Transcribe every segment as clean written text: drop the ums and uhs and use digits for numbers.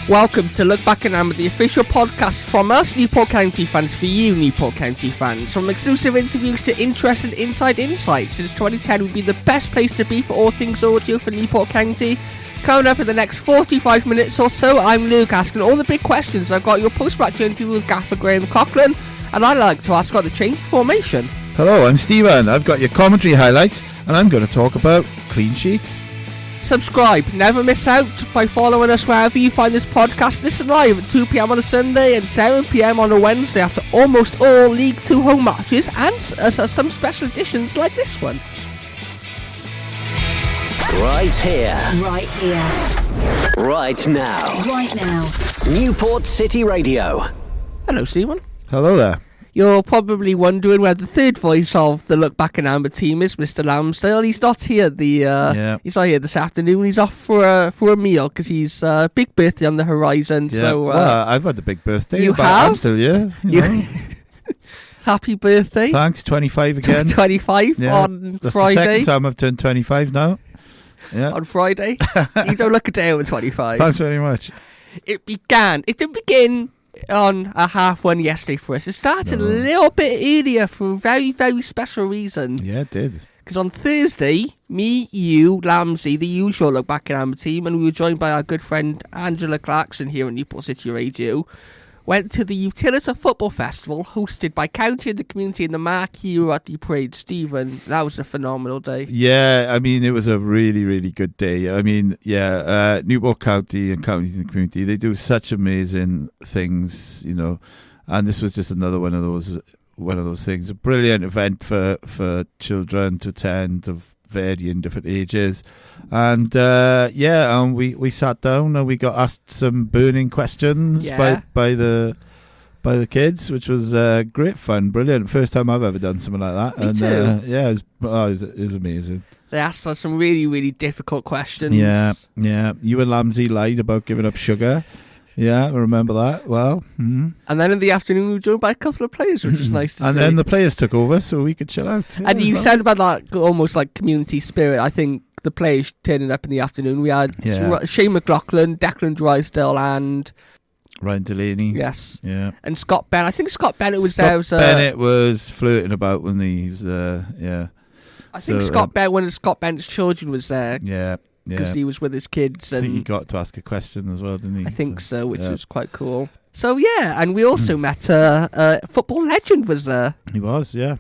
Welcome to Look Back and Amber, the official podcast from us Newport County fans for you Newport County fans. From exclusive interviews to interesting inside insights, since 2010 we've been the best place to be for all things audio for Newport County. Coming up in the next 45 minutes or so, I'm Luke, asking all the big questions. I've got your post-match interview with Gaffer Graham Coughlin, and I'd like to ask about the change formation. Hello, I'm Stephen. I've got your commentary highlights, and I'm going to talk about clean sheets. Subscribe, never miss out by following us wherever you find this podcast. Listen live at 2 p.m. on a Sunday and 7 p.m. on a Wednesday after almost all League 2 home matches and some special editions like this one. Right here. Right here. Right now. Right now. Newport City Radio. Hello, Stephen. Hello there. You're probably wondering where the third voice of the Look Back and Amber team is, Mr. Lambsdale. He's not here. He's not here this afternoon. He's off for a meal because he's big birthday on the horizon. Yeah. So well, I've had a big birthday. You but have? I'm still here. You know. Happy birthday. Thanks. 25 again. 25 yeah. on That's Friday. the second time I've turned 25 now. Yeah. On Friday. You don't look a day over 25. Thanks very much. It didn't begin on a half one yesterday for us. It started a little bit earlier for a very, very special reason. Yeah, it did. Because on Thursday, me, you, Lamsey, the usual Look Back and Amber team, and we were joined by our good friend Angela Clarkson here at Newport City Radio, went to the Utilita Football Festival hosted by County and the community in the marquee Rugby Parade. Stephen, that was a phenomenal day. Yeah, I mean, it was a really, really good day. I mean, yeah, Newport County and County and the community, they do such amazing things, you know, and this was just another one of those things. A brilliant event for children to attend of varying different ages. And we sat down and we got asked some burning questions by the kids, which was great fun, brilliant. First time I've ever done something like that. Me too. It was amazing. They asked us some really, really difficult questions. Yeah. You and Lamsey lied about giving up sugar. Yeah, I remember that. Well, And then in the afternoon, we were joined by a couple of players, which is nice to see. And then the players took over, so we could chill out. Yeah, and you said about that almost like community spirit. I think the players turning up in the afternoon. We had Shane McLaughlin, Declan Drysdale, and Ryan Delaney. Yes. Yeah. And Scott Bennett. I think Scott Bennett was there. Bennett was flirting about when he was yeah. I think Scott Bennett, one of Scott Bennett's children was there. Yeah. Because he was with his kids. And I think he got to ask a question as well, didn't he? I think so, which was quite cool. So, yeah, and we also met a football legend was there. He was, yeah.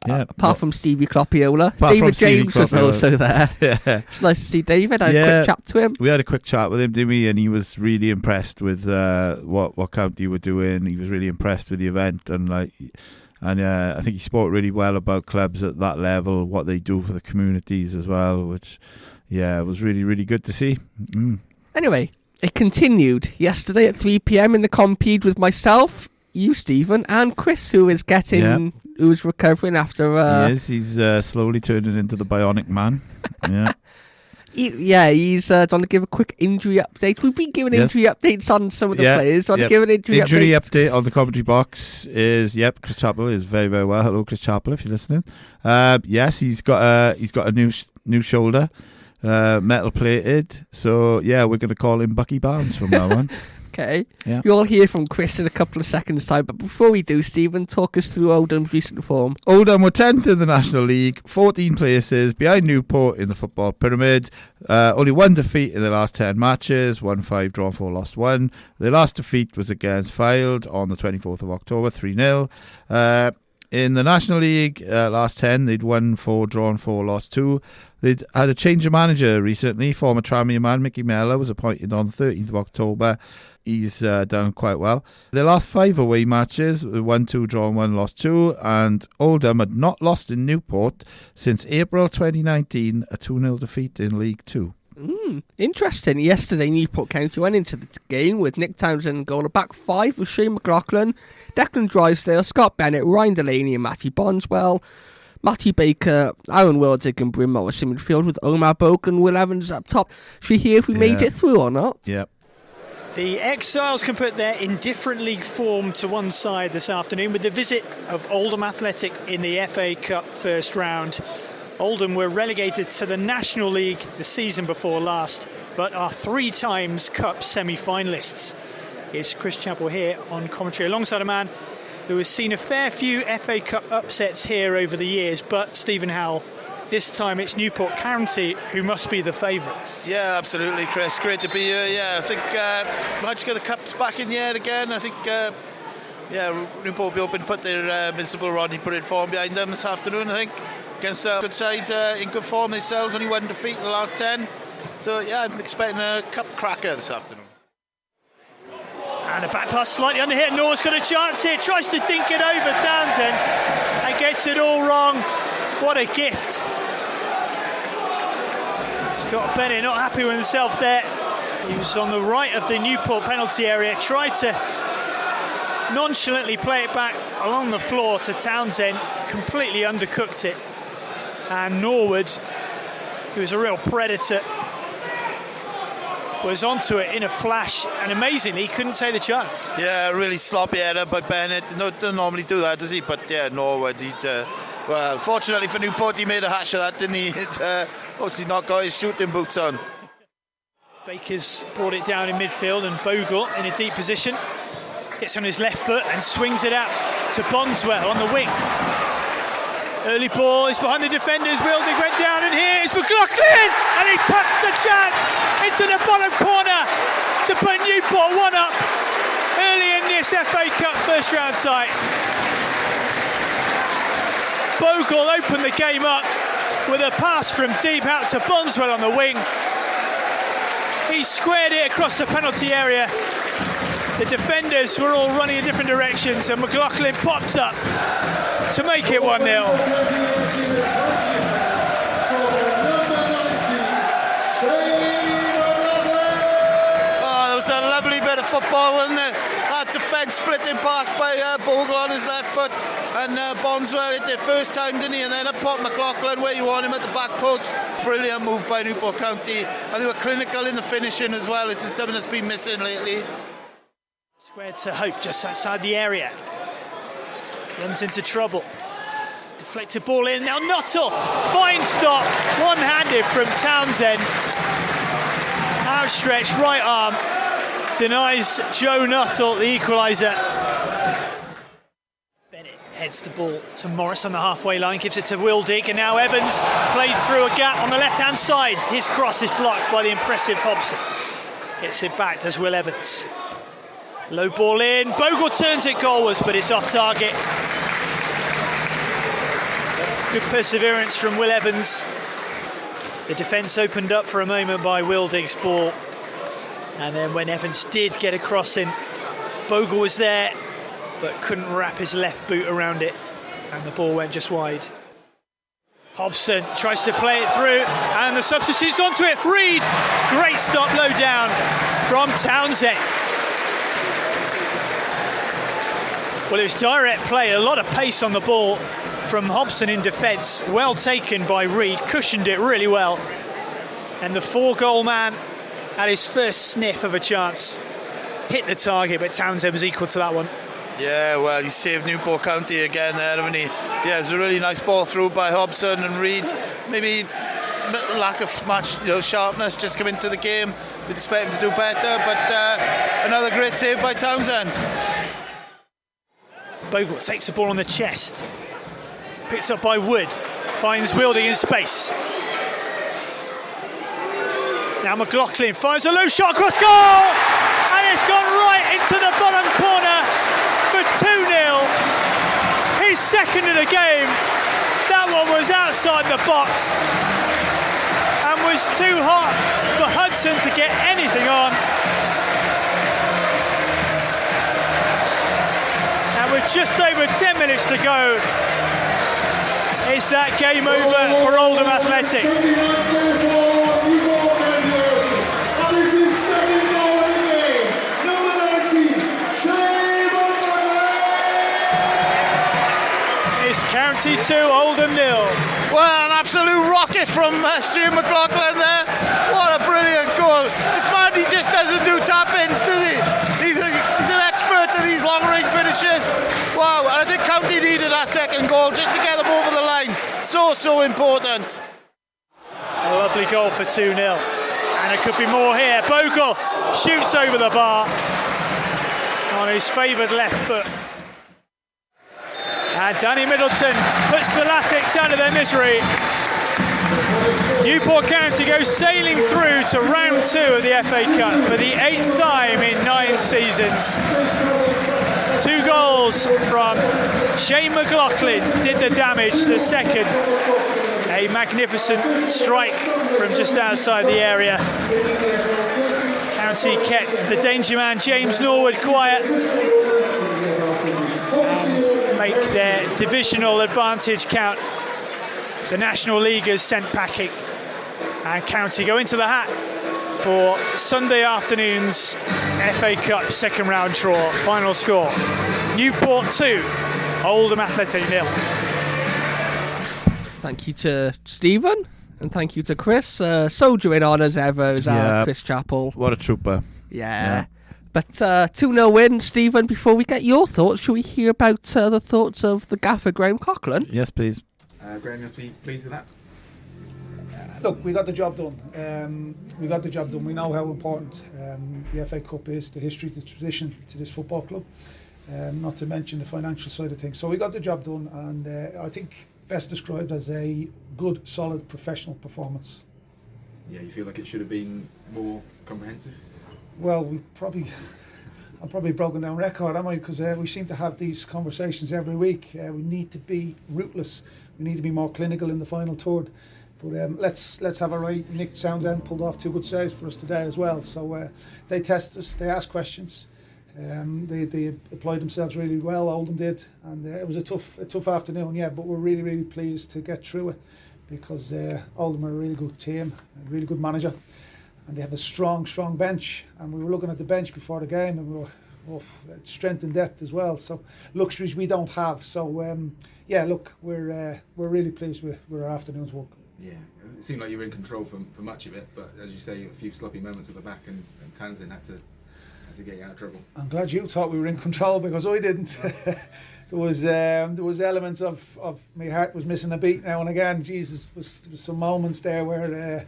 Apart from Stevie Cloppiola. David James was also there. Yeah. It's nice to see David. I had a quick chat to him. We had a quick chat with him, didn't we? And he was really impressed with what County were doing. He was really impressed with the event. And I think he spoke really well about clubs at that level, what they do for the communities as well, which... yeah, it was really, really good to see. Anyway, it continued yesterday at 3 p.m. in the Compede with myself, you, Stephen, and Chris, who is recovering after... He is. He's slowly turning into the bionic man. Yeah. He's going to give a quick injury update. We've been giving injury updates on some of the players. Do you want to give an injury update on the commentary box is, Chris Chappell is very, very well. Hello, Chris Chappell, if you're listening. Yes, he's got a new shoulder. Metal plated, so we're going to call him Bucky Barnes from now on. Okay, you'll hear from Chris in a couple of seconds time, but before we do, Stephen, talk us through Oldham's recent form. Oldham were 10th in the National League, 14 places behind Newport in the football pyramid. Only one defeat in the last 10 matches, 1-5, drawn 4, lost 1. Their last defeat was against Fylde on the 24th of October, 3-0. In the National League, last 10, they'd won 4, drawn 4, lost 2. They'd had a change of manager recently. Former Tranmere man Mickey Mellor was appointed on the 13th of October. He's done quite well. Their last 5 away matches, 1-2, drawn 1, lost 2. And Oldham had not lost in Newport since April 2019, a 2-0 defeat in League 2. Interesting. Yesterday, Newport County went into the game with Nick Townsend goal. A back 5 with Shane McLaughlin, Declan Drysdale, Scott Bennett, Ryan Delaney and Matty Bonswell. Matty Baker, Aaron Wildig and Bryn Morris in midfield with Omar Boak and Will Evans up top. Should we hear if we made it through or not? Yep. The Exiles can put their indifferent league form to one side this afternoon with the visit of Oldham Athletic in the FA Cup first round. Oldham were relegated to the National League the season before last, but are 3 times Cup semi-finalists. It's Chris Chappell here on commentary alongside a man who has seen a fair few FA Cup upsets here over the years, but Stephen Howell, this time it's Newport County who must be the favourites. Yeah, absolutely, Chris. Great to be here. Yeah, I think managed to get the Cups back in the air again. I think, Newport will be hoping to put their miserable Rodney Parade form behind them this afternoon, I think. Against a good side in good form themselves, only 1 defeat in the last 10. So, yeah, I'm expecting a Cup cracker this afternoon. And a back pass slightly under here. Nor's got a chance here. Tries to dink it over Townsend and gets it all wrong. What a gift. Scott Bennett not happy with himself there. He was on the right of the Newport penalty area. Tried to nonchalantly play it back along the floor to Townsend. Completely undercooked it. And Norwood, who was a real predator, was onto it in a flash, and amazingly, he couldn't take the chance. Yeah, really sloppy header by Bennett. No, doesn't normally do that, does he? But yeah, Norwood, well, fortunately for Newport, he made a hash of that, didn't he? Obviously not got his shooting boots on. Baker's brought it down in midfield, and Bogle in a deep position. Gets on his left foot and swings it out to Bondswell on the wing. Early ball is behind the defenders. Wilding went down, and here is McLaughlin, and he tucks the chance into the bottom corner to put Newport 1 up early in this FA Cup first round tie. Bogle opened the game up with a pass from deep out to Bondswell on the wing. He squared it across the penalty area. The defenders were all running in different directions, and McLaughlin popped up to make it 1-0. Oh, that was a lovely bit of football, wasn't it? That defence splitting pass by Bogle on his left foot, and Bondswell hit it first time, didn't he? And then up popped McLaughlin where you want him at the back post. Brilliant move by Newport County, and they were clinical in the finishing as well, which is something that's been missing lately. Squared to Hope just outside the area. Runs into trouble. Deflected ball in. Now Nuttall. Fine stop. One-handed from Townsend. Outstretched right arm. Denies Joe Nuttall the equaliser. Bennett heads the ball to Morris on the halfway line. Gives it to Wildig. And now Evans played through a gap on the left-hand side. His cross is blocked by the impressive Hobson. Gets it back, does Will Evans. Low ball in, Bogle turns it goalwards, but it's off target. Good perseverance from Will Evans. The defence opened up for a moment by Wildig's ball. And then when Evans did get a cross in, Bogle was there, but couldn't wrap his left boot around it. And the ball went just wide. Hobson tries to play it through, and the substitute's onto it. Reed, great stop low down from Townsend. Well, it was direct play, a lot of pace on the ball from Hobson in defence. Well taken by Reed, cushioned it really well. And the 4-goal man had his first sniff of a chance. Hit the target, but Townsend was equal to that one. Yeah, well, he saved Newport County again there, haven't he? Yeah, it was a really nice ball through by Hobson, and Reed, maybe lack of match sharpness, just come into the game. We'd expect him to do better, but another great save by Townsend. Bogle takes the ball on the chest. Picked up by Wood. Finds Wilding in space. Now McLaughlin finds a low shot across goal! And it's gone right into the bottom corner for 2-0. His second of the game. That one was outside the box and was too hot for Hudson to get anything on. With just over 10 minutes to go, is that game over for Oldham Athletic? It's County 2, Oldham 0. Well, an absolute rocket from Shane McLaughlin there. What a brilliant goal. This man, he just doesn't do tap-ins, does he? He's an expert at these long-range finishes. Wow, I think County needed that second goal just to get them over the line. So important. A lovely goal for 2-0. And there could be more here. Bogle shoots over the bar on his favoured left foot. And Danny Middleton puts the Latics out of their misery. Newport County go sailing through to round 2 of the FA Cup for the 8th time in 9 seasons. 2 goals from Shane McLaughlin did the damage. The second, a magnificent strike from just outside the area. County kept the danger man James Norwood quiet and make their divisional advantage count. The National Leaguers sent packing, and County go into the hat for Sunday afternoon's FA Cup second round draw. Final score, Newport 2, Oldham Athletic 0. Thank you to Stephen, and thank you to Chris. Soldiering on as ever is Chris Chappell. What a trooper. Yeah. But 2-0 win, Stephen. Before we get your thoughts, should we hear about the thoughts of the gaffer, Graham Coughlin? Yes, please. Graham, you're pleased with that? Look, we got the job done. We know how important the FA Cup is, the history, the tradition to this football club, not to mention the financial side of things. So we got the job done, and I think best described as a good, solid, professional performance. Yeah, you feel like it should have been more comprehensive? Well, I'm probably broken down record, am I? Because we seem to have these conversations every week. We need to be ruthless. We need to be more clinical in the final third. But let's have a right. Nick Southend pulled off 2 good saves for us today as well. So they tested us, they asked questions. They applied themselves really well. Oldham did, and it was a tough afternoon. Yeah, but we're really, really pleased to get through it because Oldham are a really good team, a really good manager. And they have a strong bench, and we were looking at the bench before the game, and we were strength and depth as well. So luxuries we don't have. So yeah, look, we're really pleased with our afternoon's work. Yeah, it seemed like you were in control for much of it, but as you say, a few sloppy moments at the back, and Townsend had to get you out of trouble. I'm glad you thought we were in control because I didn't. There was elements of my heart was missing a beat now and again. Jesus, there was some moments there where.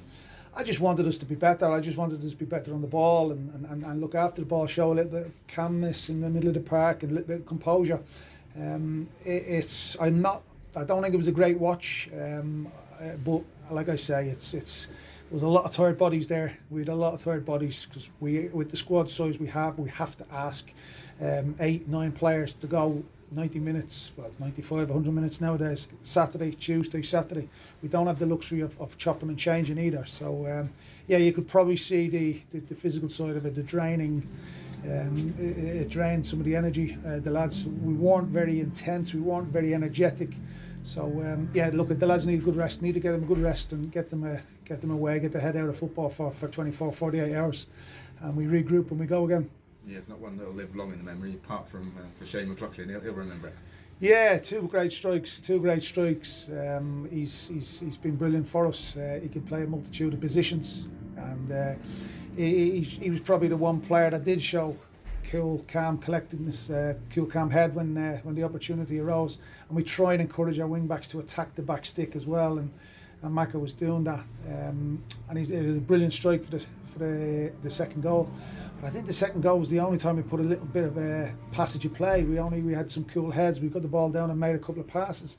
I just wanted us to be better. I just wanted us to be better on the ball and look after the ball, show a little bit of calmness in the middle of the park and a little bit of composure. I don't think it was a great watch, but like I say, there was a lot of tired bodies there. We had a lot of tired bodies because with the squad size we have to ask 8-9 players to go 90 minutes, 95, 100 minutes nowadays, Tuesday, Saturday. We don't have the luxury of chopping and changing either. So, yeah, you could probably see the physical side of it, the draining. It drained some of the energy. The lads, we weren't very intense, we weren't very energetic. So, yeah, look, the lads need a good rest, need to get them a good rest and get them away, get their head out of football for 24, 48 hours. And we regroup and we go again. Yeah, it's not one that will live long in the memory, apart from for Shane McLaughlin. He'll remember it. Yeah, 2 great strikes. He's been brilliant for us. He can play a multitude of positions, and he was probably the one player that did show cool, calm collectedness, cool, calm head when the opportunity arose. And we try and encourage our wing backs to attack the back stick as well, and Maka was doing that. And he did a brilliant strike for the second goal. I think the second goal was the only time we put a little bit of a passage of play. We had some cool heads. We got the ball down and made a couple of passes.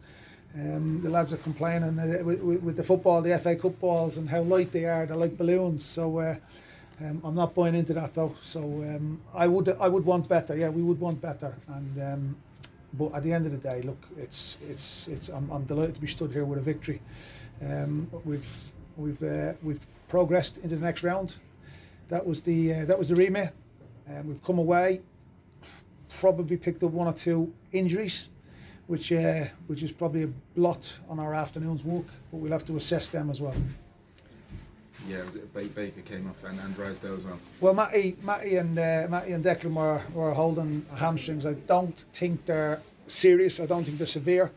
The lads are complaining with the football, the FA Cup balls, and how light they are. They're like balloons. So I'm not buying into that though. So I would want better. Yeah, we would want better. And but at the end of the day, look, I'm delighted to be stood here with a victory. We've progressed into the next round. That was the remit. We've come away, probably picked up 1 or 2 injuries, which is probably a blot on our afternoon's work, but we'll have to assess them as well. Yeah, was it Baker came off and Drysdale as well? Well, Matty and Declan were holding hamstrings. I don't think they're serious. I don't think they're severe,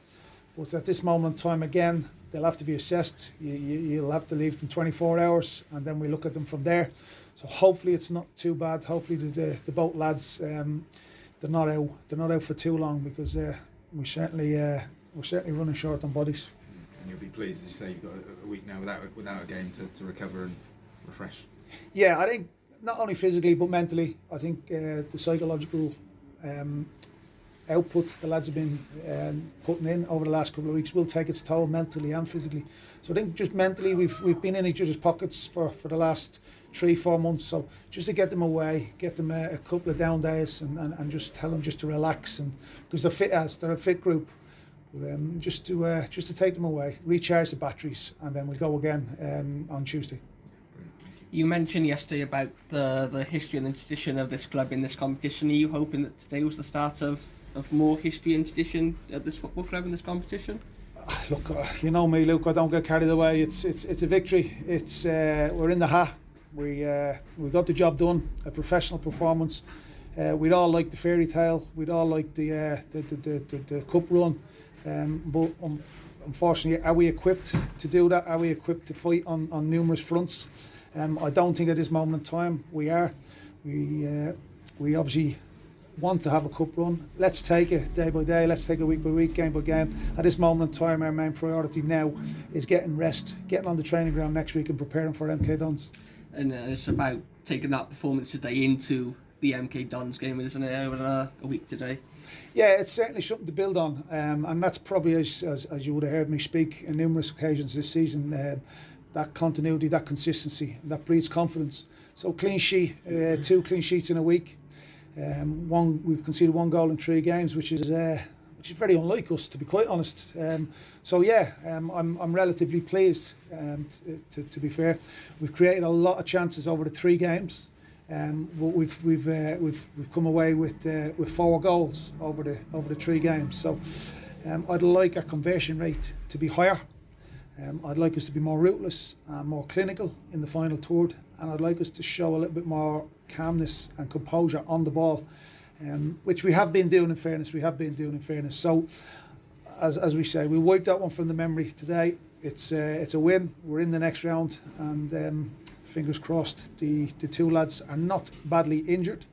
but at this moment in time, again, they'll have to be assessed. You'll have to leave them 24 hours, and then we look at them from there. So hopefully it's not too bad. Hopefully the boat lads they're not out for too long, because we're certainly running short on bodies. And you'll be pleased, as you say, you've got a week now without a game to recover and refresh. Yeah, I think not only physically but mentally. I think the psychological output the lads have been putting in over the last couple of weeks will take its toll mentally and physically. So I think just mentally we've been in each other's pockets for the last 3-4 months. So just to get them away, get them a couple of down days, and just tell them just to relax, and because they're a fit group. Just to take them away, recharge the batteries, and then we'll go again on Tuesday. You mentioned yesterday about the history and the tradition of this club in this competition. Are you hoping that today was the start of more history and tradition at this football club in this competition? Look, you know me, Luke. I don't get carried away. It's a victory. We're in the hat. We got the job done. A professional performance. We'd all like the fairy tale. We'd all like the cup run. But unfortunately, are we equipped to do that? Are we equipped to fight on numerous fronts? I don't think at this moment in time we are. We obviously want to have a cup run. Let's take it day by day. Let's take it week by week, game by game. At this moment in time, our main priority now is getting rest, getting on the training ground next week and preparing for MK Dons. And it's about taking that performance today into the MK Dons game, isn't it? Over a week today. Yeah, it's certainly something to build on, and that's probably as you would have heard me speak on numerous occasions this season. That continuity, that consistency, that breeds confidence. So clean sheet, 2 clean sheets in a week. We've conceded 1 goal in 3 games, which is very unlike us, to be quite honest. I'm relatively pleased. To be fair, we've created a lot of chances over the 3 games. We've come away with 4 goals over the 3 games. So I'd like our conversion rate to be higher. I'd like us to be more ruthless and more clinical in the final third, and I'd like us to show a little bit more calmness and composure on the ball, which we have been doing in fairness. So, as we say, we wiped that one from the memory today. It's a win. We're in the next round, and fingers crossed the 2 lads are not badly injured.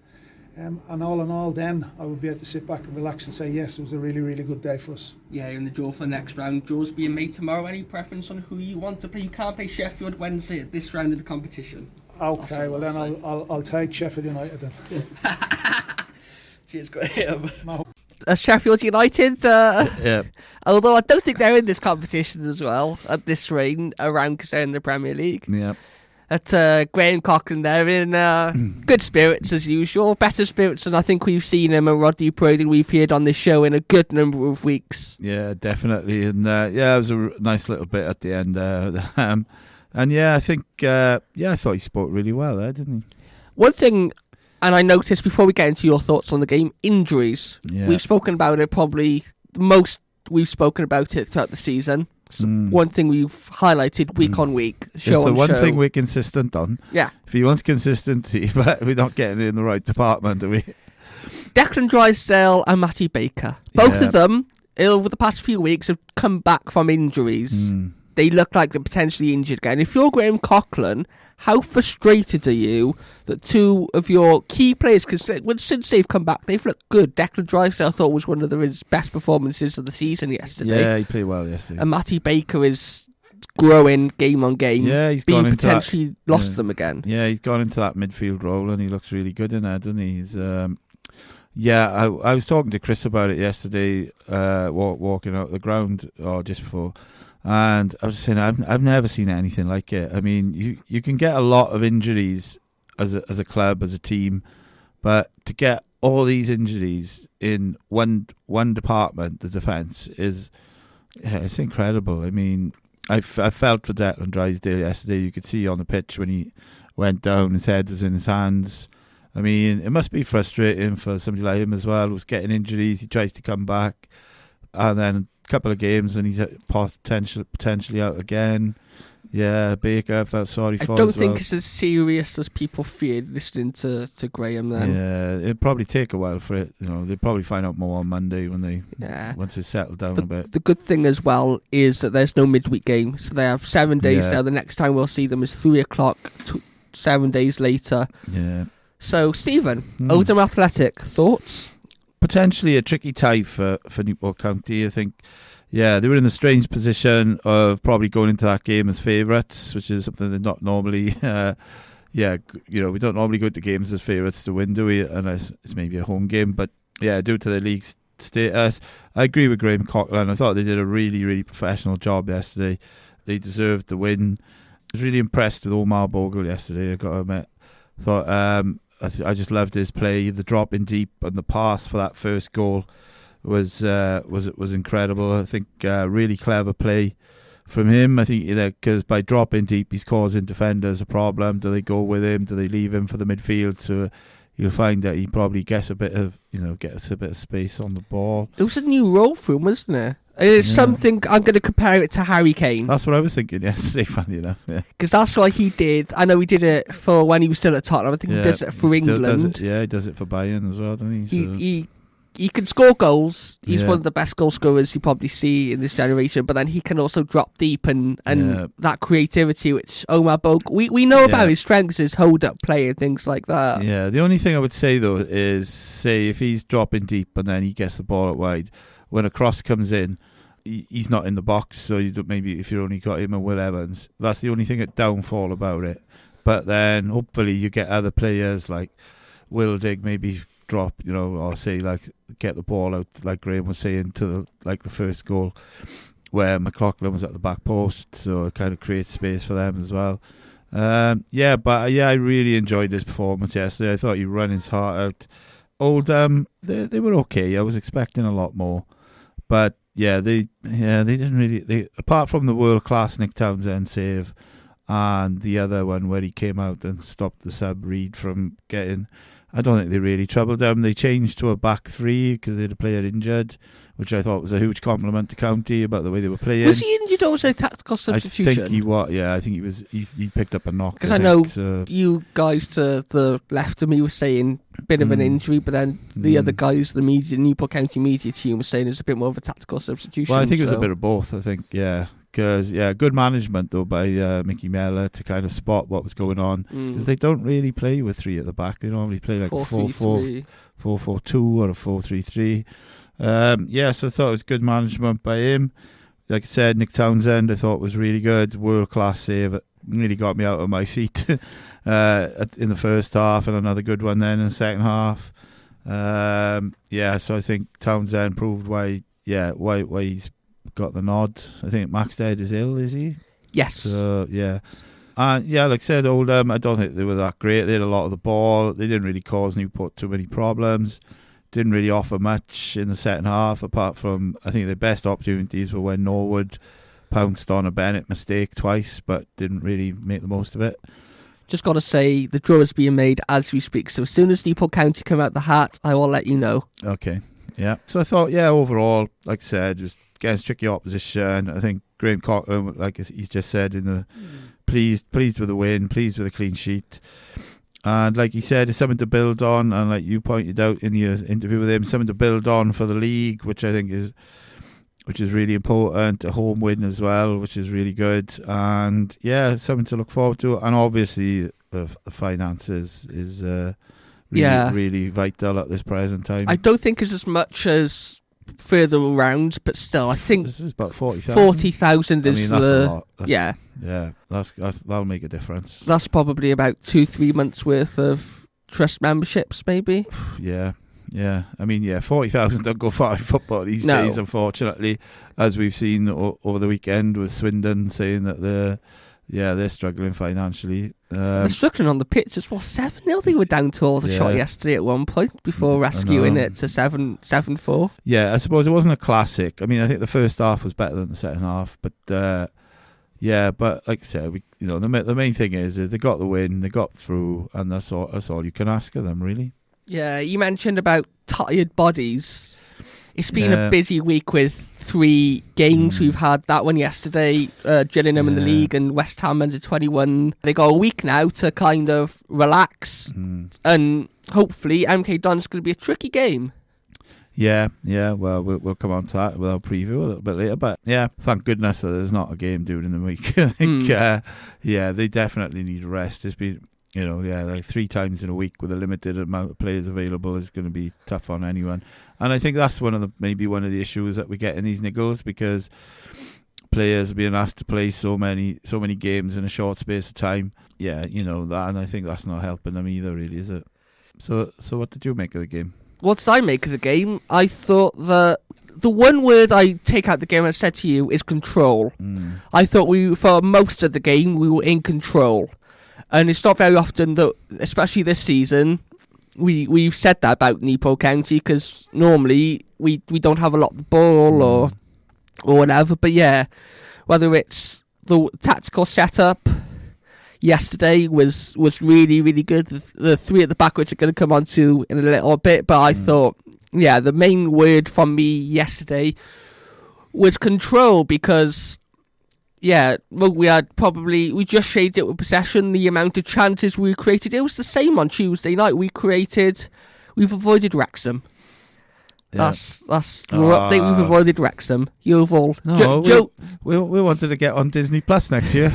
And all in all, then I would be able to sit back and relax and say, yes, it was a really, really good day for us. Yeah, you're in the draw for the next round. Draws being made tomorrow. Any preference on who you want to play? You can't play Sheffield Wednesday at this round of the competition. Okay, well then I'll take Sheffield United then. Cheers, Graham. No. Sheffield United, Yeah. although I don't think they're in this competition as well at this around because they're in the Premier League. Yeah. At Graham Cochran, they're in good spirits as usual, better spirits than I think we've seen him and Rodney Prode we've heard on this show in a good number of weeks. Yeah, definitely. And it was a nice little bit at the end there. And I think, I thought he spoke really well there, didn't he? One thing, and I noticed before we get into your thoughts on the game, injuries. Yeah. We've spoken about it probably the most we've spoken about it throughout the season. One thing we've highlighted week on week, show it's the on one show. thing we're consistent on. Yeah. If he wants consistency, but we're not getting it in the right department, are we? Declan Drysdale and Matty Baker. Both of them, over the past few weeks, have come back from injuries. They look like they're potentially injured again. If you're Graham Cochran, how frustrated are you that 2 of your key players, because since they've come back, they've looked good. Declan Drysdale I thought was one of his best performances of the season yesterday. Yeah, he played well yesterday. And Matty Baker is growing game on game. Yeah, he's being gone into potentially lost them again. Yeah, he's gone into that midfield role and he looks really good in there, doesn't he? He's, I was talking to Chris about it yesterday, walking out the ground or just before. And I was saying, I've never seen anything like it. I mean, you can get a lot of injuries as a club, as a team, but to get all these injuries in one department, the defence, it's incredible. I mean, I felt for Declan Drysdale yesterday. You could see on the pitch when he went down, his head was in his hands. I mean, it must be frustrating for somebody like him as well, who's getting injuries. He tries to come back, and then couple of games and he's potentially out again. Yeah, Baker, I felt sorry for. I don't think it's as serious as people feared listening to Graham then. Yeah, it'll probably take a while for it. They'll probably find out more on Monday once it's settled down a bit. The good thing as well is that there's no midweek game, so they have 7 days now. The next time we'll see them is 3 o'clock, 7 days later. Yeah. So, Stephen, Oldham Athletic, thoughts? Potentially a tricky tie for Newport County. I think, they were in a strange position of probably going into that game as favourites, which is something they're not normally, yeah, we don't normally go to games as favourites to win, do we? Unless it's maybe a home game. But yeah, due to the league's status, I agree with Graham Coughlin. I thought they did a really, really professional job yesterday. They deserved the win. I was really impressed with Omar Bogle yesterday, I got to admit. Thought I just loved his play. The drop in deep and the pass for that first goal was incredible. I think really clever play from him. I think because by dropping deep, he's causing defenders a problem. Do they go with him? Do they leave him for the midfield? So you'll find that he probably gets a bit of space on the ball. It was a new role for him, wasn't it? It's something. I'm going to compare it to Harry Kane. That's what I was thinking yesterday, funny enough. Yeah, because that's what he did. I know he did it for when he was still at Tottenham. I think he does it for England. Does it. Yeah, he does it for Bayern as well, doesn't he? So. He can score goals. He's one of the best goal scorers you probably see in this generation. But then he can also drop deep and that creativity, which Omar Bogle, we know about his strengths, his hold-up play and things like that. Yeah, the only thing I would say, though, is, say, if he's dropping deep and then he gets the ball out wide, when a cross comes in, he's not in the box, so maybe if you only got him and Will Evans, that's the only thing that downfall about it. But then hopefully you get other players like Wildig maybe drop, or say like get the ball out, like Graham was saying, to the first goal where McLaughlin was at the back post, so it kind of creates space for them as well. I really enjoyed his performance yesterday. I thought he ran his heart out. Oldham, they were okay. I was expecting a lot more, but they didn't really. Apart from the world class Nick Townsend save and the other one where he came out and stopped the sub Reed from getting, I don't think they really troubled them. They changed to a back three because they had a player injured, which I thought was a huge compliment to County about the way they were playing. Was he injured or was it a tactical substitution? I think he was. Yeah, I think he was. He picked up a knock. Because I know you guys to the left of me were saying a bit of an injury, but then the other guys, the Newport County media team, was saying it's a bit more of a tactical substitution. Well, I think it was a bit of both. I think, yeah. Because, good management, though, by Mickey Mellor to kind of spot what was going on. Because they don't really play with three at the back. They normally play like 4-4-2 or a 4-3-3. So I thought it was good management by him. Like I said, Nick Townsend I thought was really good. World-class save. It really got me out of my seat in the first half, and another good one then in the second half. So I think Townsend proved why he's got the nod. I think Maxted is ill, is he? Yes. So, yeah. And like I said, Oldham, I don't think they were that great. They had a lot of the ball. They didn't really cause Newport too many problems. Didn't really offer much in the second half, apart from, I think their best opportunities were when Norwood pounced on a Bennett mistake twice, but didn't really make the most of it. Just got to say, the draw is being made as we speak. So as soon as Newport County come out the hat, I will let you know. Okay. Yeah. So I thought, overall, like I said, just against tricky opposition. I think Graham Coughlin, like he's just said, pleased with the win, pleased with the clean sheet. And like he said, it's something to build on. And like you pointed out in your interview with him, something to build on for the league, which I think is really important. A home win as well, which is really good. And something to look forward to. And obviously the finances is really vital at this present time. I don't think it's as much as further around, but still, I think this is about 40,000. 40,000 is that's a lot. That'll make a difference. That's probably about 2-3 months worth of trust memberships, maybe. Yeah. I mean, 40,000 don't go far in football these days, unfortunately, as we've seen over the weekend with Swindon saying that they're struggling financially. They're struggling on the pitch as well. 7-0 they were down towards a shot yesterday at one point before rescuing it to 7-4. Yeah, I suppose it wasn't a classic. I mean, I think the first half was better than the second half, but but like I said, the main thing is they got the win, they got through, and that's all you can ask of them, really. Yeah, you mentioned about tired bodies. It's been a busy week with 3 games. We've had that one yesterday, Gillingham in the league and West Ham under 21. They got a week now to kind of relax, and hopefully MK Don's going to be a tricky game. Yeah. Well, we'll come on to that with our preview a little bit later. But thank goodness that there's not a game during the week. I think, they definitely need a rest. It's been, like 3 times in a week with a limited amount of players available is going to be tough on anyone. And I think that's one of the issues that we get in these niggles, because players are being asked to play so many games in a short space of time. yeah, that, and I think that's not helping them either, really, is it? So what did you make of the game? What did I make of the game? I thought that the one word I take out the game, I said to you, is control. I thought for most of the game, we were in control. And it's not very often that, especially this season, we've said that about Newport County, because normally we don't have a lot of the ball or whatever. But yeah, whether it's the tactical setup yesterday was really, really good. The three at the back, which we're going to come on to in a little bit. But I thought, yeah, the main word from me yesterday was control, because, yeah, well, we just shaded it with possession. The amount of chances we created, it was the same on Tuesday night. We've avoided Wrexham. Yeah. That's the update. We've avoided Wrexham. Yeovil. No, we wanted to get on Disney Plus next year.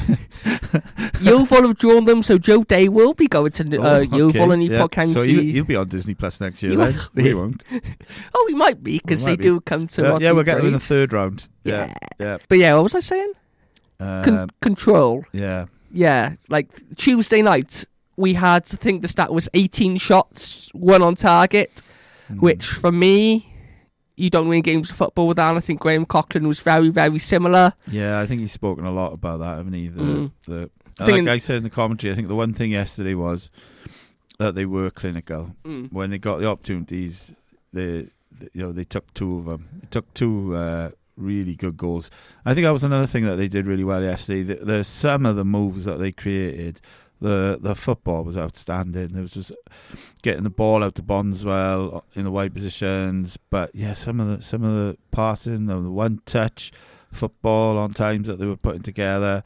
Yeovil have drawn them, so Joe Day will be going to Yeovil and Newport County. So you'll be on Disney Plus next year, then? We won't. Oh, we might be, because they do come to. Yeah, we'll get them in the third round. Yeah. But yeah, what was I saying? Control. Yeah. Yeah, like Tuesday night, we had, I think the stat was 18 shots, 1 on target, which for me, you don't win games of football with that. I think Graham Coughlin was very, very similar. Yeah, I think he's spoken a lot about that, haven't he? Like I said in the commentary, I think the one thing yesterday was that they were clinical. When they got the opportunities, they took two of them. They took two really good goals. I think that was another thing that they did really well yesterday. There's some of the moves that they created. The football was outstanding. There was just getting the ball out to Bondswell in the wide positions, but yeah, some of the passing, the one touch football on times that they were putting together.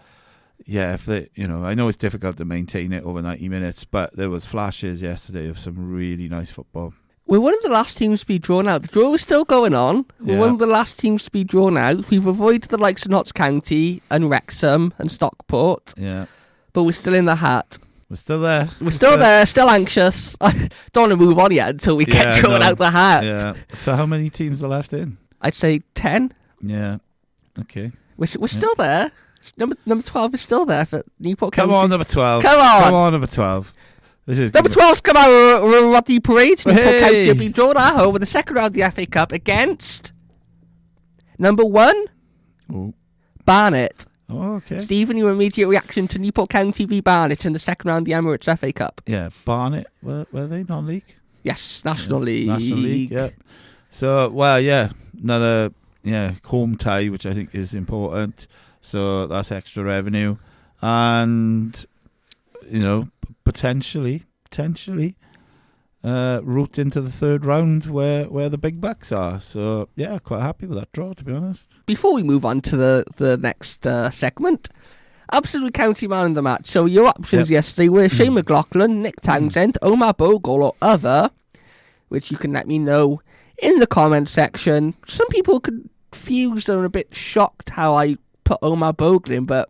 Yeah, if they, I know it's difficult to maintain it over 90 minutes, but there was flashes yesterday of some really nice football. We're one of the last teams to be drawn out. The draw is still going on. We're one of the last teams to be drawn out. We've avoided the likes of Notts County and Wrexham and Stockport. Yeah. But we're still in the hat. We're still there. We're still there, still anxious. I don't want to move on yet until we get drawn out the hat. Yeah. So how many teams are left in? I'd say 10. Yeah. Okay. We're still there. Number 12 is still there for Newport County. Come on, number 12. Come on, number 12. This is number 12's come out of the parade. Newport County will be drawn at home in the second round of the FA Cup against number 1, Barnet. Oh, okay. Stephen, your immediate reaction to Newport County v Barnet in the second round of the Emirates FA Cup? Yeah, Barnet, were they non-league? Yes, National League. National League, yeah. So, another home tie, which I think is important. So that's extra revenue. And, potentially route into the third round where the big bucks are. So, yeah, quite happy with that draw, to be honest. Before we move on to the next segment, absolute county man in the match. So your options yesterday were Shane McLaughlin, Nick Townsend, Omar Bogle or other, which you can let me know in the comment section. Some people confused and a bit shocked how I put Omar Bogle in, but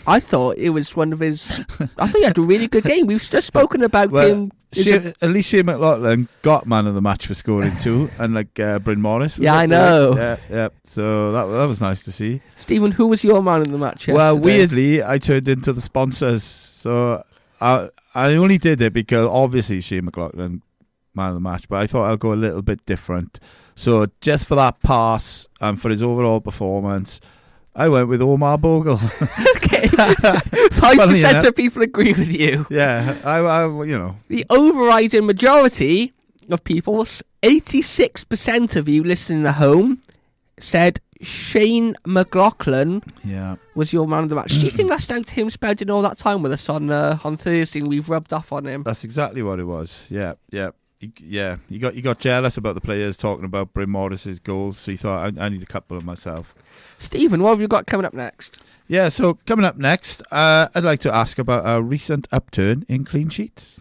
I thought it was one of his. I thought he had a really good game. We've just spoken about him. At least Shane McLaughlin got man of the match for scoring 2, and Bryn Morris. Yeah, I know. Yeah. So that was nice to see. Stephen, who was your man in the match yesterday? Well, weirdly, I turned into the sponsors. So I only did it because obviously Shane McLaughlin man of the match, but I thought I'll go a little bit different. So just for that pass and for his overall performance, I went with Omar Bogle. Okay. 5% of people agree with you. Yeah, I The overriding majority of people, 86% of you listening at home, said Shane McLaughlin was your man of the match. Do you think that's down to him spending all that time with us on Thursday and we've rubbed off on him? That's exactly what it was. Yeah. He got jealous about the players talking about Bryn Morris's goals, so he thought, I need a couple of myself. Stephen, what have you got coming up next? Yeah, so coming up next, I'd like to ask about a recent upturn in clean sheets.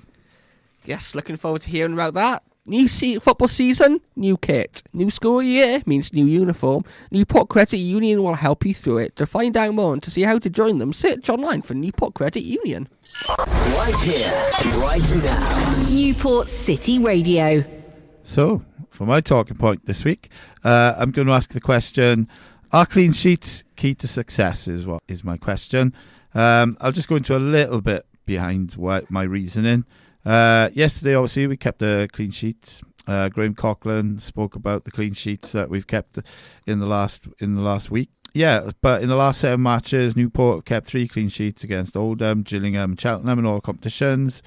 Yes, looking forward to hearing about that. New football season, new kit. New school year means new uniform. Newport Credit Union will help you through it. To find out more and to see how to join them, search online for Newport Credit Union. Right here, right now. Newport City Radio. So, for my talking point this week, I'm going to ask the question, are clean sheets key to success is my question. I'll just go into a little bit behind my reasoning. Yesterday, obviously, we kept a clean sheet. Graham Coughlin spoke about the clean sheets that we've kept in the last week. Yeah, but in the last 7 matches, Newport have kept 3 clean sheets against Oldham, Gillingham, Cheltenham in all competitions.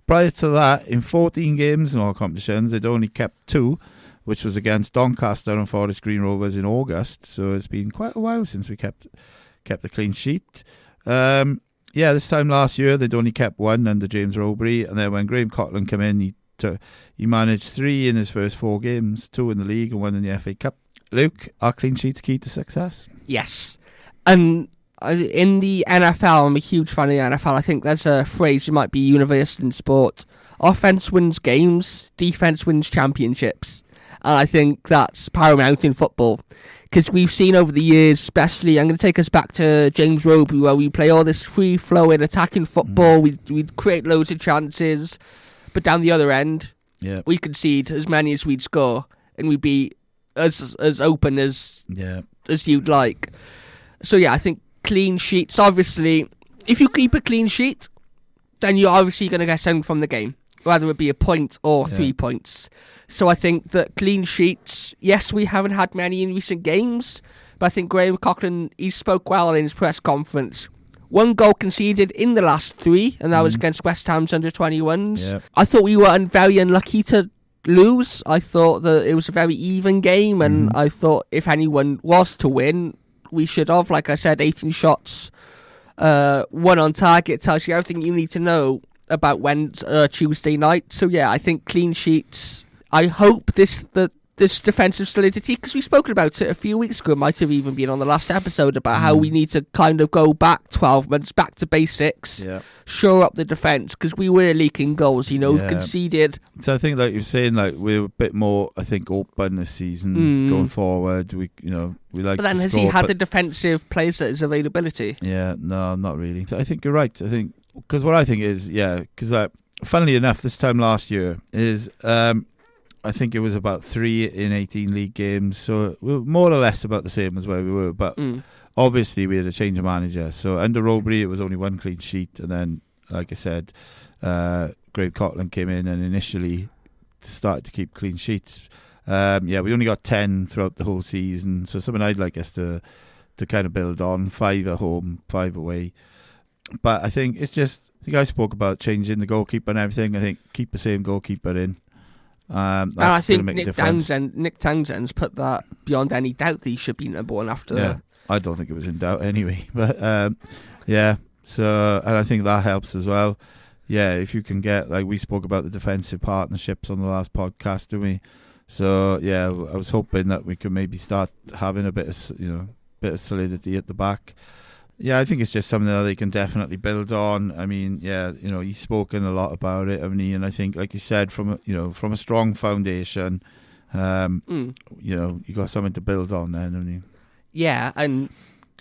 Prior to that, in 14 games in all competitions, they'd only kept 2, which was against Doncaster and Forest Green Rovers in August. So it's been quite a while since we kept a clean sheet. This time last year, they'd only kept 1 under James Rowbury. And then when Graham Coughlin came in, he managed 3 in his first 4 games, 2 in the league and 1 in the FA Cup. Luke, are clean sheets key to success? Yes. And in the NFL, I'm a huge fan of the NFL. I think there's a phrase that might be universal in sport. Offense wins games, defense wins championships. And I think that's paramount in football. Because we've seen over the years, especially, I'm going to take us back to James Rowbury, where we play all this free-flowing attacking football. We'd create loads of chances. But down the other end, we concede as many as we'd score. And we'd be as open as you'd like. So, I think clean sheets, obviously, if you keep a clean sheet, then you're obviously going to get something from the game, whether it be a point or 3 points. So I think that clean sheets, yes, we haven't had many in recent games, but I think Graham Coughlin, he spoke well in his press conference. 1 goal conceded in the last 3, and that was against West Ham's under-21s. Yep. I thought we were very unlucky to lose. I thought that it was a very even game, and I thought if anyone was to win, we should have. Like I said, 18 shots, 1 on target, tells you everything you need to know about Tuesday night. So I think clean sheets. I hope this defensive solidity, because we've spoken about it a few weeks ago, might have even been on the last episode, about how we need to kind of go back 12 months, back to basics, shore up the defence, because we were leaking goals, conceded. So I think, like you're saying, like we're a bit more, I think, open this season going forward. We like. But then has he had the defensive players at his availability? Yeah, no, not really. I think you're right. I think because what I think is, because funnily enough, this time last year is. I think it was about 3 in 18 league games, so we were more or less about the same as where we were. But obviously, we had a change of manager. So under Rowbury, it was only 1 clean sheet, and then, like I said, Graham Coughlin came in and initially started to keep clean sheets. We only got 10 throughout the whole season, so something I'd like us to kind of build on. 5 at home, 5 away. But I think it's just the guy spoke about changing the goalkeeper and everything. I think keep the same goalkeeper in. And I think Nick Townsend's put that beyond any doubt that he should be number 1 after that. I don't think it was in doubt anyway. But so and I think that helps as well. If you can get, like we spoke about the defensive partnerships on the last podcast, didn't we? So I was hoping that we could maybe start having a bit of solidity at the back. I think it's just something that they can definitely build on. I mean, he's spoken a lot about it, haven't he? And I think, like you said, from a strong foundation, you got something to build on then, haven't you? Yeah, and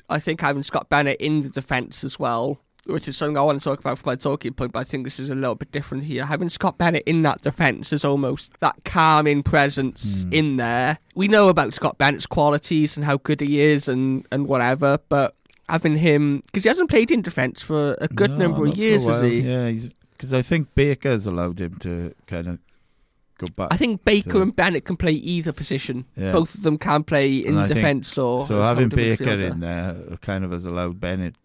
I think having Scott Bennett in the defence as well, which is something I want to talk about for my talking point, but I think this is a little bit different here. Having Scott Bennett in that defence is almost that calming presence in there. We know about Scott Bennett's qualities and how good he is and whatever, but having him, because he hasn't played in defence for a good number of years, has he? Yeah, because I think Baker's allowed him to kind of go back. I think Baker and Bennett can play either position. Yeah. Both of them can play in defence or. So having Baker in there kind of has allowed Bennett,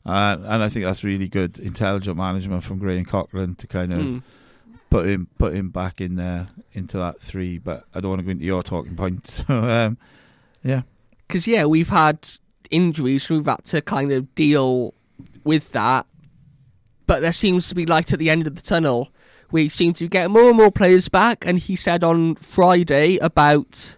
and I think that's really good, intelligent management from Graham Coughlin to kind of put him back in there into that 3. But I don't want to go into your talking points. So because we've had injuries, we've had to kind of deal with that, but there seems to be light at the end of the tunnel. We seem to get more and more players back, and he said on Friday about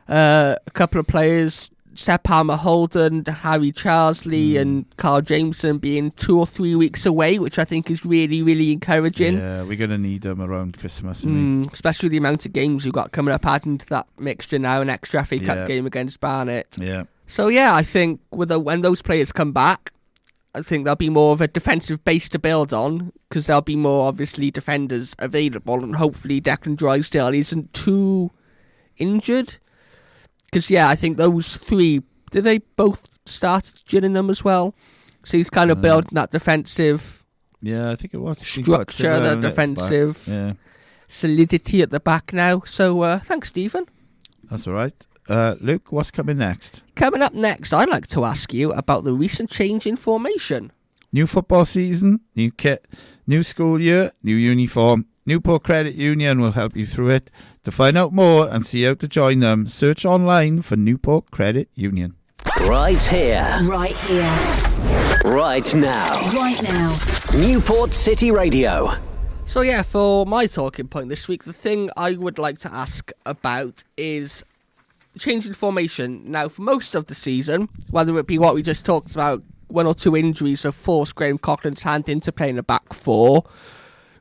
a couple of players, Seb Palmer-Holden, Harry Charsley and Carl Jameson being 2 or 3 weeks away, which I think is really, really encouraging. Yeah, we're going to need them around Christmas, especially the amount of games we've got coming up, adding to that mixture now, an extra FA Cup game against Barnet. Yeah. So I think when those players come back, I think there'll be more of a defensive base to build on, because there'll be more, obviously, defenders available, and hopefully Declan Drysdale isn't too injured. Because, I think those 3, did they both start at Gillingham as well? So he's kind of building that defensive Yeah, I think it was. Structure, the defensive solidity at the back now. So thanks, Stephen. That's all right. Luke, what's coming next? Coming up next, I'd like to ask you about the recent change in formation. New football season, new kit, new school year, new uniform. Newport Credit Union will help you through it. To find out more and see how to join them, search online for Newport Credit Union. Right here. Right here. Right now. Right now. Newport City Radio. So yeah, for my talking point this week, the thing I would like to ask about is changing formation. Now, for most of the season, whether it be what we just talked about, 1 or 2 injuries have forced Graham Coughlin's hand into playing a back 4.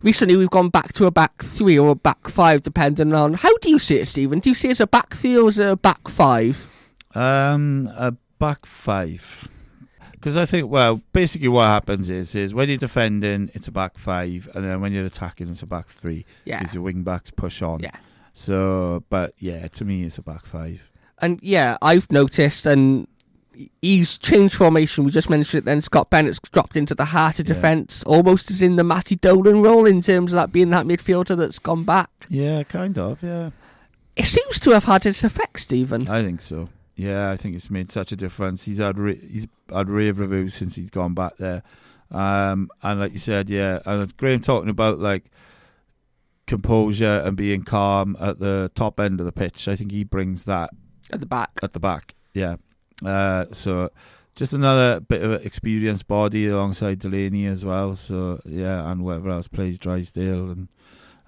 Recently, we've gone back to a back 3 or a back 5, depending on... How do you see it, Stephen? Do you see it as a back 3 or as a back 5? A back 5. Because I think, well, basically what happens is when you're defending, it's a back 5, and then when you're attacking, it's a back 3. Yeah. Because your wing backs push on. Yeah. So, but yeah, to me, it's a back 5. And yeah, I've noticed, and he's changed formation. We just mentioned it then. Scott Bennett's dropped into the heart of defence, almost as in the Matty Dolan role in terms of that being that midfielder that's gone back. Yeah, kind of, yeah. It seems to have had its effect, Stephen. I think so. Yeah, I think it's made such a difference. He's had rave reviews since he's gone back there. And like you said, yeah, and Graham talking about like composure and being calm at the top end of the pitch. I think he brings that At the back, yeah. So just another bit of experienced body alongside Delaney as well. So yeah, and whoever else plays Drysdale,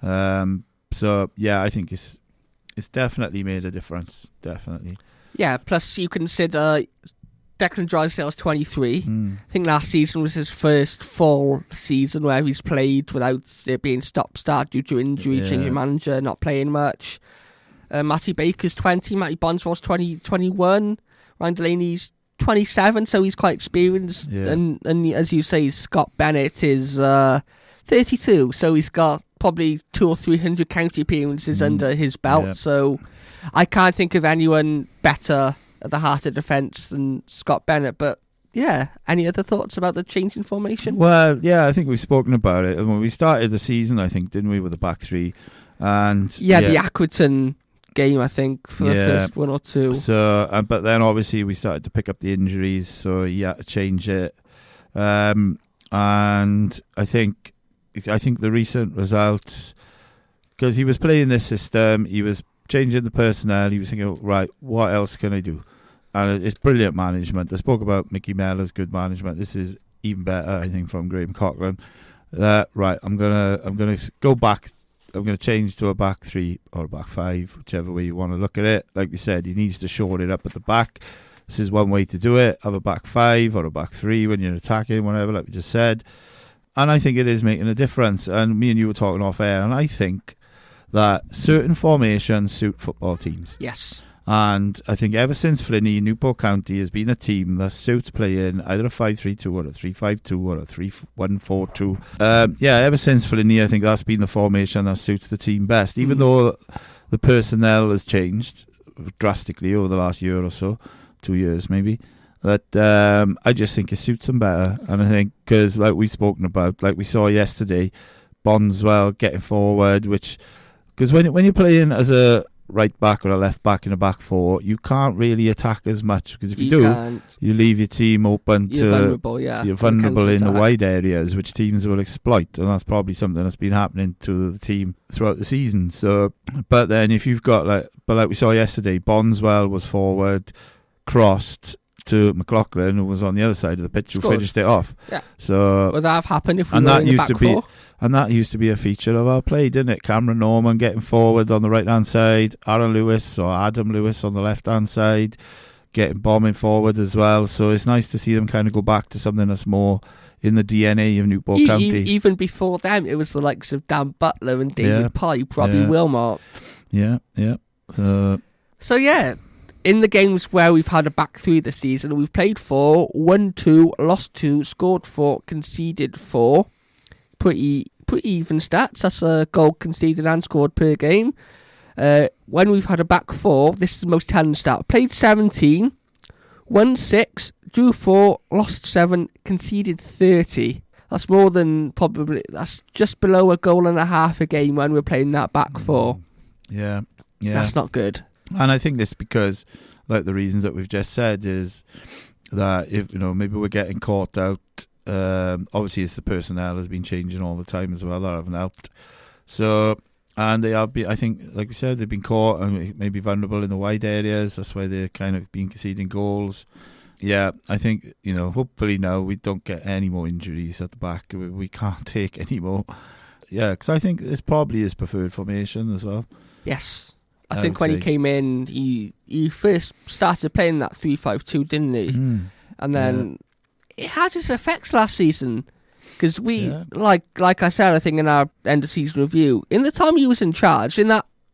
and so yeah, I think it's definitely made a difference. Definitely. Yeah. Plus, you consider Declan Drysdale's 23. I think last season was his first full season where he's played without it being stop-start due to injury, changing manager, not playing much. Matty Baker's 20, Matty Bonswell's 21, Ryan Delaney's 27, so he's quite experienced. Yeah. And as you say, Scott Bennett is 32, so he's got probably 200 or 300 county appearances under his belt. Yeah. So I can't think of anyone better at the heart of defence than Scott Bennett. But yeah, any other thoughts about the change in formation? Well, yeah, I think we've spoken about it. When we started the season, I think, didn't we, with the back 3? And the Accrington game, I think, for the first 1 or 2. So, but then obviously we started to pick up the injuries, so he had to change it. And I think the recent results, because he was playing this system, he was changing the personnel, he was thinking, right, what else can I do? And it's brilliant management. I spoke about Mickey Mellor's good management. This is even better, I think, from Graham Coughlin. Right, I'm gonna go back. I'm going to change to a back 3 or a back 5, whichever way you want to look at it. Like you said, he needs to shore it up at the back. This is one way to do it. Have a back 5 or a back 3 when you're attacking, whatever, like we just said. And I think it is making a difference. And me and you were talking off air, and I think that certain formations suit football teams. Yes. And I think ever since Flinney, Newport County has been a team that suits playing either a 5-3-2 or a 3-5-2 or a 3-1-4-2. Ever since Flinney, I think that's been the formation that suits the team best. Even though the personnel has changed drastically over the last year or so, 2 years maybe. But I just think it suits them better. And I think, because like we've spoken about, like we saw yesterday, Bonswell getting forward, because when you're playing as a right back or a left back in a back 4, you can't really attack as much, because if you do, you leave your team open you're vulnerable, yeah. You're vulnerable in the wide areas, which teams will exploit, and that's probably something that's been happening to the team throughout the season. So, but then if you've got like we saw yesterday, Bonswell was forward, crossed to McLaughlin, who was on the other side of the pitch, who finished it off. Yeah. So would that have happened if we were in the back 4? And that used to be a feature of our play, didn't it? Cameron Norman getting forward on the right-hand side, Aaron Lewis or Adam Lewis on the left-hand side, getting bombing forward as well. So it's nice to see them kind of go back to something that's more in the DNA of Newport County. Even before them, it was the likes of Dan Butler and David Pipe, Robbie Wilmot. Yeah. So yeah, in the games where we've had a back 3 this season, we've played 4, won 2, lost 2, scored 4, conceded 4. Pretty even stats. That's a goal conceded and scored per game. When we've had a back 4, this is the most telling stat. Played 17, won 6, drew 4, lost 7, conceded 30. That's more than probably. That's just below a goal and a half a game when we're playing that back four. Yeah. That's not good. And I think this because, like the reasons that we've just said, is that if maybe we're getting caught out. Obviously, it's the personnel has been changing all the time as well. That haven't helped. So, and they have been. I think, like we said, they've been caught and maybe vulnerable in the wide areas. That's why they're kind of been conceding goals. Yeah, I think, hopefully now we don't get any more injuries at the back. We can't take any more. Yeah, because I think this probably his preferred formation as well. Yes. I think when he came in, he first started playing that 3-5-2, didn't he? And then it had its effects last season. Because like I said, I think in our end of season review, in the time he was in charge,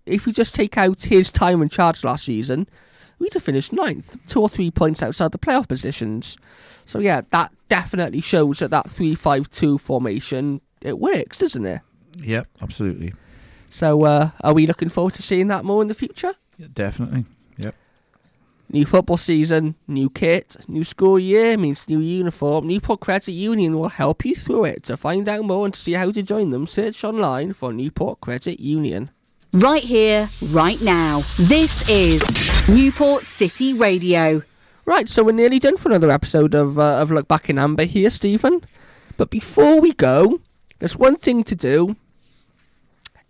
if we just take out his time in charge last season, we'd have finished 9th, 2 or 3 points outside the playoff positions. So yeah, that definitely shows that 3-5-2 formation, it works, doesn't it? Yep, absolutely. So are we looking forward to seeing that more in the future? Yeah, definitely. Yep. New football season, new kit, new school year means new uniform. Newport Credit Union will help you through it. To find out more and to see how to join them, search online for Newport Credit Union. Right here, right now. This is Newport City Radio. Right, so we're nearly done for another episode of Look Back in Amber here, Stephen. But before we go, there's one thing to do.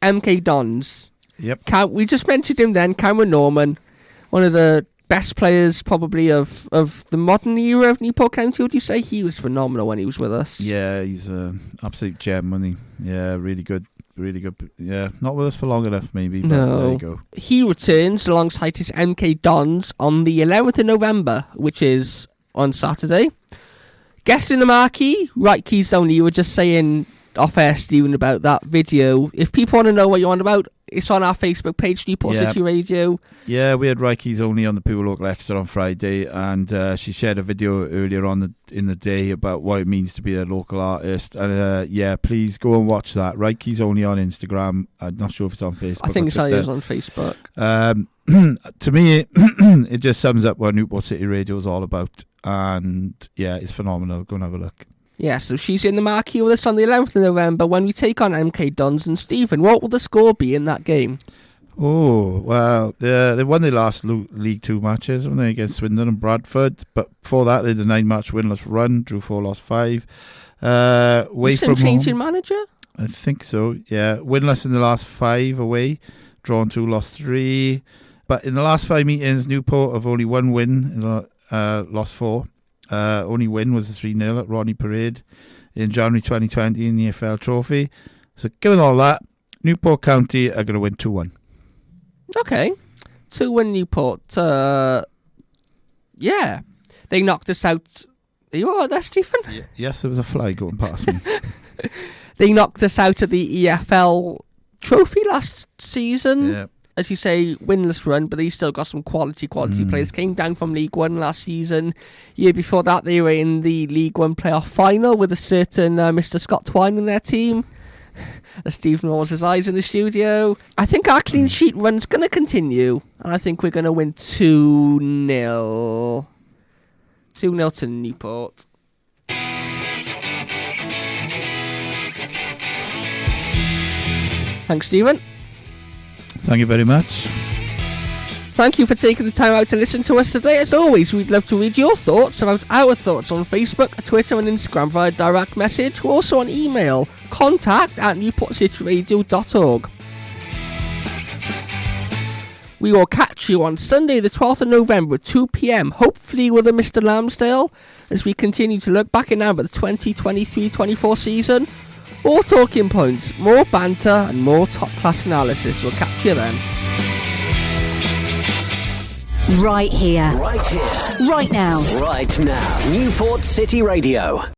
MK Dons. Yep. We just mentioned him then, Cameron Norman, one of the best players probably of the modern era of Newport County. Would you say? He was phenomenal when he was with us. Yeah, he's an absolute gem, wasn't he? Yeah, really good. Really good. Yeah, not with us for long enough, maybe. But no. There you go. He returns alongside his MK Dons on the 11th of November, which is on Saturday. Guest in the marquee, right keys only. You were just saying off air, Stephen, about that video. If people want to know what you're on about, it's on our Facebook page, Newport City Radio. Yeah, we had Rikey's only on the Pure Local Extra on Friday, and she shared a video earlier on in the day about what it means to be a local artist. And please go and watch that. Rikey's only on Instagram. I'm not sure if it's on Facebook. I think it's on Facebook. To me, it just sums up what Newport City Radio is all about. And yeah, it's phenomenal. Go and have a look. Yeah, so she's in the marquee with us on the 11th of November when we take on MK Dons. And Stephen, what will the score be in that game? Oh, well, they won their last League 2 matches, haven't they, against Swindon and Bradford. But before that, they had a 9-match winless run, drew 4, lost 5. Away from changing home, manager? I think so, yeah. Winless in the last 5 away, drawn 2, lost 3. But in the last 5 meetings, Newport have only 1 win, lost 4. Only win was the 3-0 at Ronnie Parade in January 2020 in the EFL Trophy. So given all that, Newport County are going to win 2-1. Okay. 2-1 Newport. Yeah. They knocked us out. Are you alright there, Stephen? Yeah. Yes, there was a fly going past me. They knocked us out of the EFL Trophy last season. Yeah. As you say, winless run, but they still got some quality players. Came down from League One last season. Year before that, they were in the League One playoff final with a certain Mr. Scott Twine in their team. Stephen rolls his eyes in the studio. I think our clean sheet run's going to continue, and I think we're going to win 2-0. 2-0 to Newport. Thanks, Stephen. Thank you very much. Thank you for taking the time out to listen to us today. As always, we'd love to read your thoughts about our thoughts on Facebook, Twitter and Instagram via direct message. We're also on email, contact@newportcityradio.org. We will catch you on Sunday the 12th of November at 2 p.m, hopefully with a Mr. Lambsdale, as we continue to look back in Amber the 2023-24 season. More talking points, more banter and more top-class analysis. We'll catch you then. Right here. Right here. Right now. Right now. Newport City Radio.